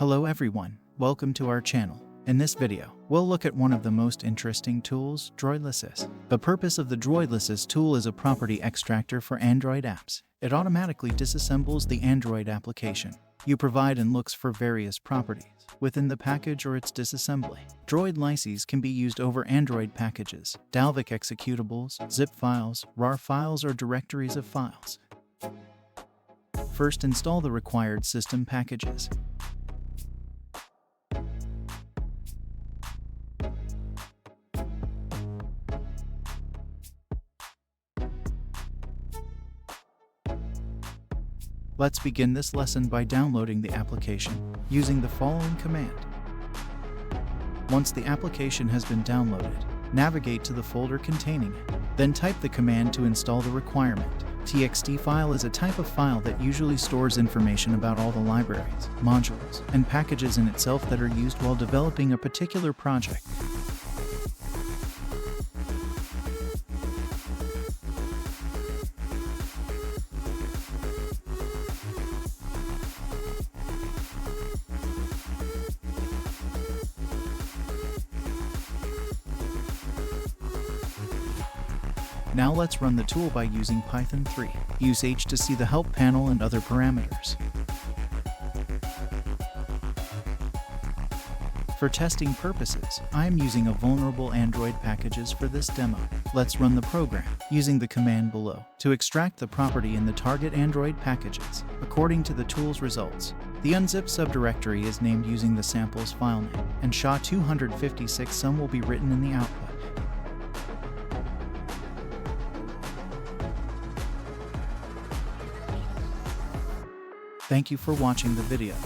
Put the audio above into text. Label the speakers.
Speaker 1: Hello everyone, welcome to our channel. In this video, we'll look at one of the most interesting tools, DroidLysis. The purpose of the DroidLysis tool is a property extractor for Android apps. It automatically disassembles the Android application you provide and looks for various properties within the package or its disassembly. DroidLysis can be used over Android packages, Dalvik executables, zip files, RAR files, or directories of files. First, install the required system packages. Let's begin this lesson by downloading the application using the following command. Once the application has been downloaded, navigate to the folder containing it. Then type the command to install the requirement. TXT file is a type of file that usually stores information about all the libraries, modules, and packages in itself that are used while developing a particular project. Now let's run the tool by using Python 3. Use H to see the help panel and other parameters. For testing purposes, I am using a vulnerable Android packages for this demo. Let's run the program using the command below to extract the property in the target Android packages according to the tool's results. The unzipped subdirectory is named using the samples file name, and SHA-256 sum will be written in the output. Thank you for watching the video.